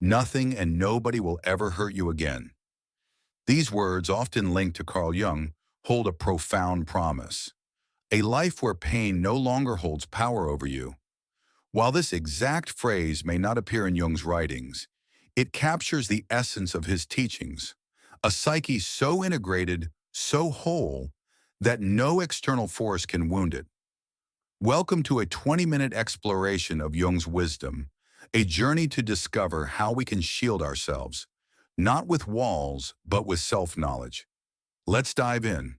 Nothing and nobody will ever hurt you again. These words, often linked to Carl Jung, hold a profound promise. A life where pain no longer holds power over you. While this exact phrase may not appear in Jung's writings, it captures the essence of his teachings. A psyche so integrated, so whole, that no external force can wound it. Welcome to a 20-minute exploration of Jung's wisdom, a journey to discover how we can shield ourselves, not with walls, but with self-knowledge. Let's dive in.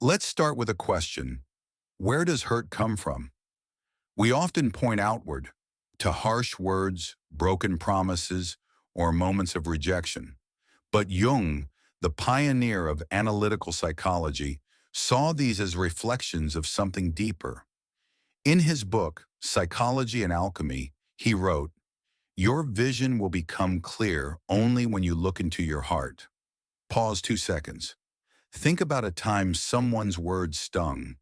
Let's start with a question. Where does hurt come from? We often point outward, to harsh words, broken promises, or moments of rejection. But Jung, the pioneer of analytical psychology, saw these as reflections of something deeper. In his book, Psychology and Alchemy, he wrote, "Your vision will become clear only when you look into your heart." Pause 2 seconds. Think about a time someone's words stung.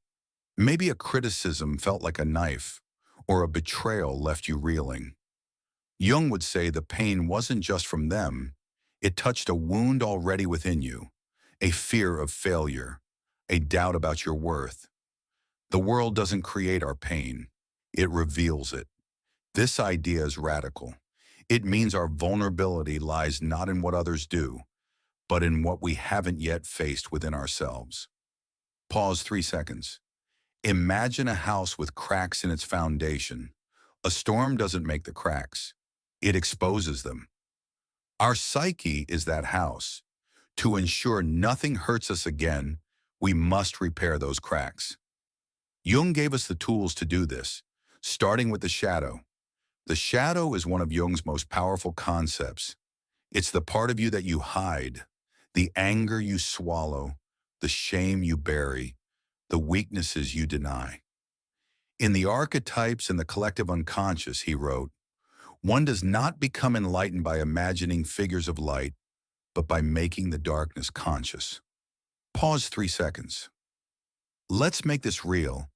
Maybe a criticism felt like a knife, or a betrayal left you reeling. Jung would say the pain wasn't just from them. It touched a wound already within you, a fear of failure, a doubt about your worth. The world doesn't create our pain. It reveals it. This idea is radical. It means our vulnerability lies not in what others do, but in what we haven't yet faced within ourselves. Pause 3 seconds. Imagine a house with cracks in its foundation. A storm doesn't make the cracks. It exposes them. Our psyche is that house. To ensure nothing hurts us again, we must repair those cracks. Jung gave us the tools to do this, starting with the shadow. The shadow is one of Jung's most powerful concepts. It's the part of you that you hide, the anger you swallow, the shame you bury, the weaknesses you deny. In the archetypes and the collective unconscious, he wrote, one does not become enlightened by imagining figures of light, but by making the darkness conscious. Pause 3 seconds. Let's make this real.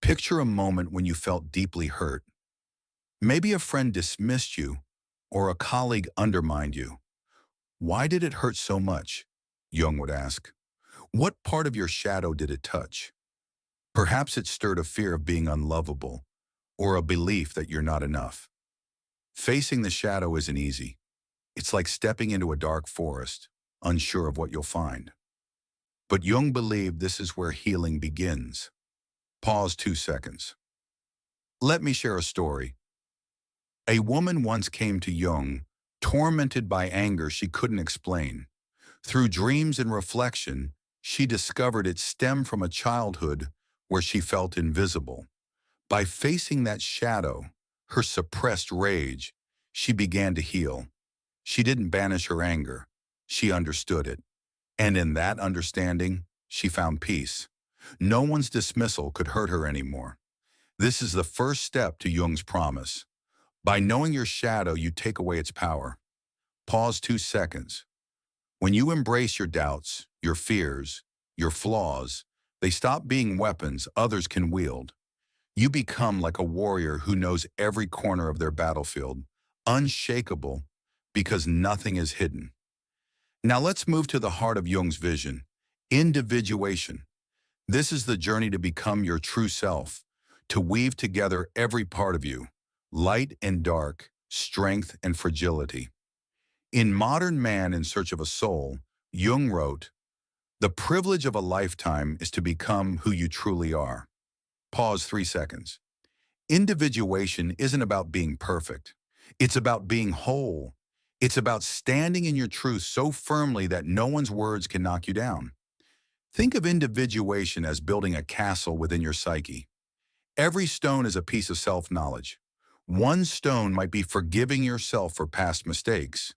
Picture a moment when you felt deeply hurt. Maybe a friend dismissed you or a colleague undermined you. Why did it hurt so much? Jung would ask. What part of your shadow did it touch? Perhaps it stirred a fear of being unlovable or a belief that you're not enough. Facing the shadow isn't easy. It's like stepping into a dark forest, unsure of what you'll find. But Jung believed this is where healing begins. Pause 2 seconds. Let me share a story. A woman once came to Jung, tormented by anger she couldn't explain. Through dreams and reflection, she discovered it stemmed from a childhood where she felt invisible. By facing that shadow, her suppressed rage, she began to heal. She didn't banish her anger. She understood it. And in that understanding, she found peace. No one's dismissal could hurt her anymore. This is the first step to Jung's promise. By knowing your shadow, you take away its power. Pause 2 seconds. When you embrace your doubts, your fears, your flaws, they stop being weapons others can wield. You become like a warrior who knows every corner of their battlefield, unshakable because nothing is hidden. Now let's move to the heart of Jung's vision, individuation. This is the journey to become your true self, to weave together every part of you, light and dark, strength and fragility. In Modern Man in Search of a Soul, Jung wrote, "The privilege of a lifetime is to become who you truly are." Pause 3 seconds. Individuation isn't about being perfect. It's about being whole. It's about standing in your truth so firmly that no one's words can knock you down. Think of individuation as building a castle within your psyche. Every stone is a piece of self-knowledge. One stone might be forgiving yourself for past mistakes.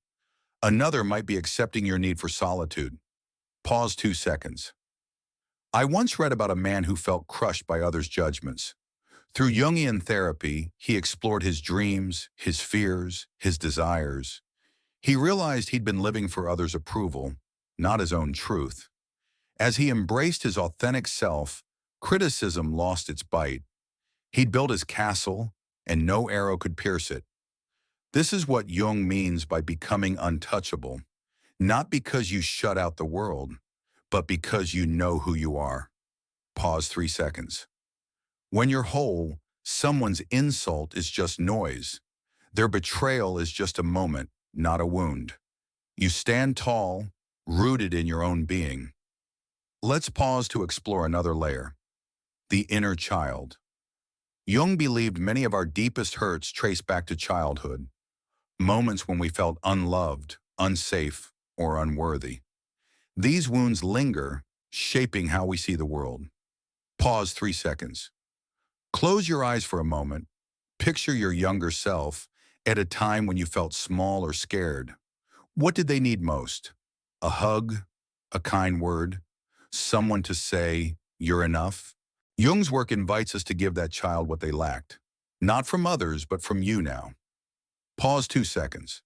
Another might be accepting your need for solitude. Pause 2 seconds. I once read about a man who felt crushed by others' judgments. Through Jungian therapy, he explored his dreams, his fears, his desires. He realized he'd been living for others' approval, not his own truth. As he embraced his authentic self, criticism lost its bite. He'd built his castle, and no arrow could pierce it. This is what Jung means by becoming untouchable, not because you shut out the world, but because you know who you are. Pause 3 seconds. When you're whole, someone's insult is just noise. Their betrayal is just a moment, not a wound. You stand tall, rooted in your own being. Let's pause to explore another layer, the inner child. Jung believed many of our deepest hurts trace back to childhood, moments when we felt unloved, unsafe, or unworthy. These wounds linger, shaping how we see the world. Pause 3 seconds. Close your eyes for a moment. Picture your younger self at a time when you felt small or scared. What did they need most? A hug? A kind word? Someone to say, "You're enough"? Jung's work invites us to give that child what they lacked. Not from others, but from you now. Pause 2 seconds.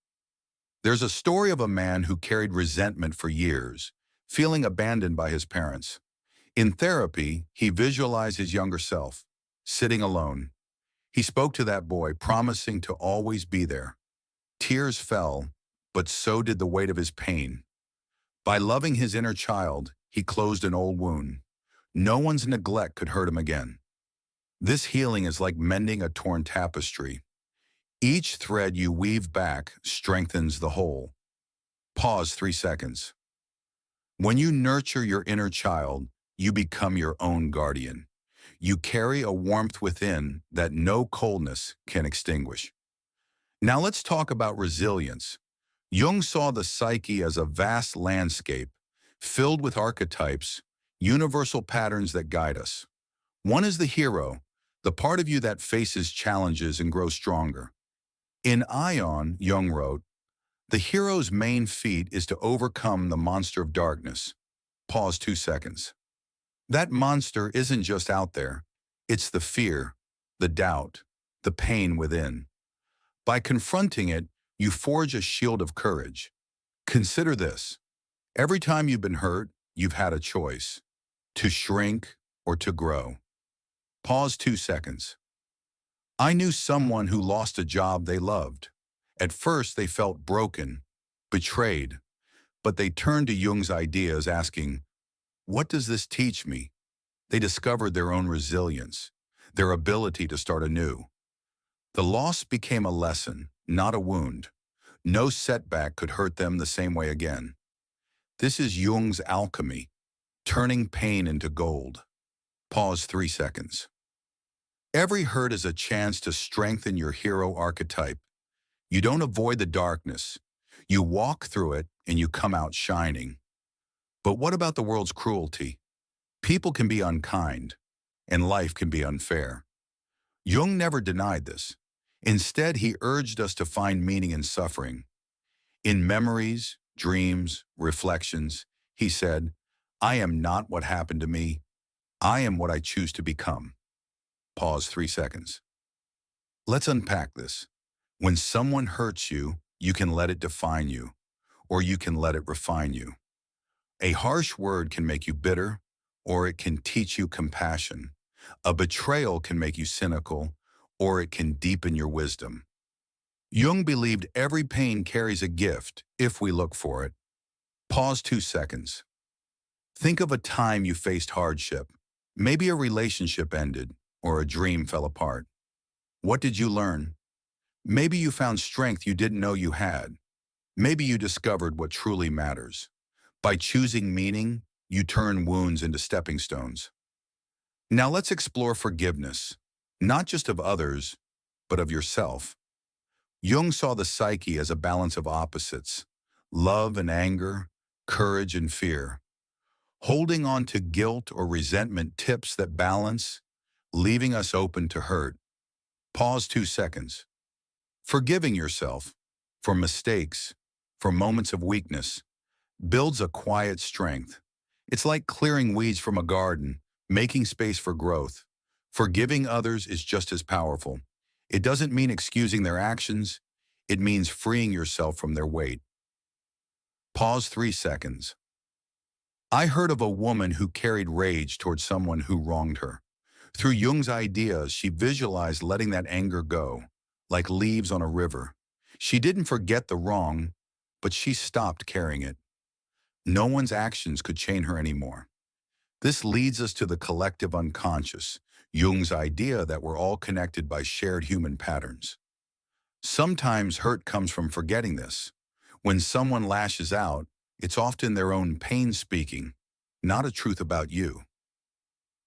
There's a story of a man who carried resentment for years, feeling abandoned by his parents. In therapy, he visualized his younger self, sitting alone. He spoke to that boy, promising to always be there. Tears fell, but so did the weight of his pain. By loving his inner child, he closed an old wound. No one's neglect could hurt him again. This healing is like mending a torn tapestry. Each thread you weave back strengthens the whole. Pause 3 seconds. When you nurture your inner child, you become your own guardian. You carry a warmth within that no coldness can extinguish. Now let's talk about resilience. Jung saw the psyche as a vast landscape, filled with archetypes, universal patterns that guide us. One is the hero, the part of you that faces challenges and grows stronger. In Ion, Jung wrote, "The hero's main feat is to overcome the monster of darkness." Pause 2 seconds. That monster isn't just out there. It's the fear, the doubt, the pain within. By confronting it, you forge a shield of courage. Consider this. Every time you've been hurt, you've had a choice: to shrink or to grow. Pause 2 seconds. I knew someone who lost a job they loved. At first, they felt broken, betrayed, but they turned to Jung's ideas asking, "What does this teach me?" They discovered their own resilience, their ability to start anew. The loss became a lesson, not a wound. No setback could hurt them the same way again. This is Jung's alchemy, turning pain into gold. Pause 3 seconds. Every hurt is a chance to strengthen your hero archetype. You don't avoid the darkness. You walk through it and you come out shining. But what about the world's cruelty? People can be unkind, and life can be unfair. Jung never denied this. Instead, he urged us to find meaning in suffering. In memories, dreams, reflections, he said, "I am not what happened to me. I am what I choose to become." Pause 3 seconds. Let's unpack this. When someone hurts you, you can let it define you, or you can let it refine you. A harsh word can make you bitter, or it can teach you compassion. A betrayal can make you cynical, or it can deepen your wisdom. Jung believed every pain carries a gift if we look for it. Pause 2 seconds. Think of a time you faced hardship. Maybe a relationship ended, or a dream fell apart. What did you learn? Maybe you found strength you didn't know you had. Maybe you discovered what truly matters. By choosing meaning, you turn wounds into stepping stones. Now let's explore forgiveness, not just of others, but of yourself. Jung saw the psyche as a balance of opposites: love and anger, courage and fear. Holding on to guilt or resentment tips that balance, leaving us open to hurt. Pause 2 seconds. Forgiving yourself for mistakes, for moments of weakness, builds a quiet strength. It's like clearing weeds from a garden, making space for growth. Forgiving others is just as powerful. It doesn't mean excusing their actions. It means freeing yourself from their weight. Pause 3 seconds. I heard of a woman who carried rage towards someone who wronged her. Through Jung's ideas, she visualized letting that anger go, like leaves on a river. She didn't forget the wrong, but she stopped carrying it. No one's actions could chain her anymore. This leads us to the collective unconscious, Jung's idea that we're all connected by shared human patterns. Sometimes hurt comes from forgetting this. When someone lashes out, it's often their own pain speaking, not a truth about you.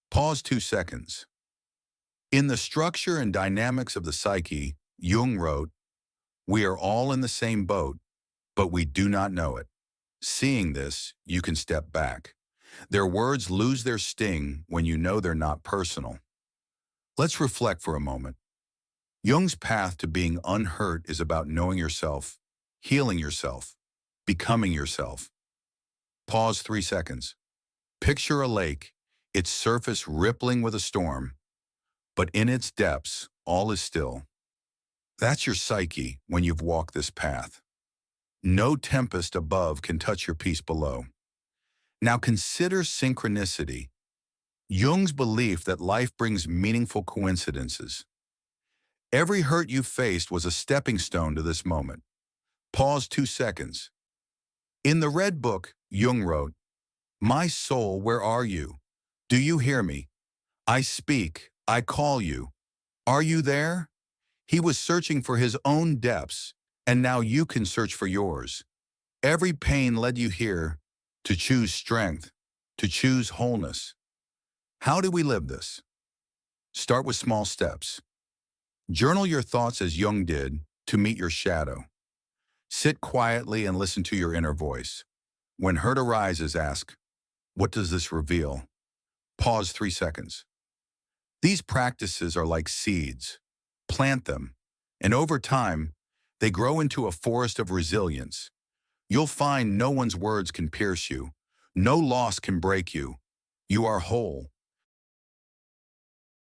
Pause 2 seconds. In The Structure and Dynamics of the Psyche, Jung wrote, "We are all in the same boat, but we do not know it." Seeing this, you can step back. Their words lose their sting when you know they're not personal. Let's reflect for a moment. Jung's path to being unhurt is about knowing yourself, healing yourself, becoming yourself. Pause 3 seconds. Picture a lake, its surface rippling with a storm, but in its depths, all is still. That's your psyche when you've walked this path. No tempest above can touch your peace below. Now consider synchronicity, Jung's belief that life brings meaningful coincidences. Every hurt you faced was a stepping stone to this moment. Pause 2 seconds. In the Red Book, Jung wrote, "My soul, where are you? Do you hear me? I speak, I call you. Are you there?" He was searching for his own depths, and now you can search for yours. Every pain led you here to choose strength, to choose wholeness. How do we live this? Start with small steps. Journal your thoughts as Jung did to meet your shadow. Sit quietly and listen to your inner voice. When hurt arises, ask, "What does this reveal?" Pause 3 seconds. These practices are like seeds. Plant them, and over time, they grow into a forest of resilience. You'll find no one's words can pierce you. No loss can break you. You are whole,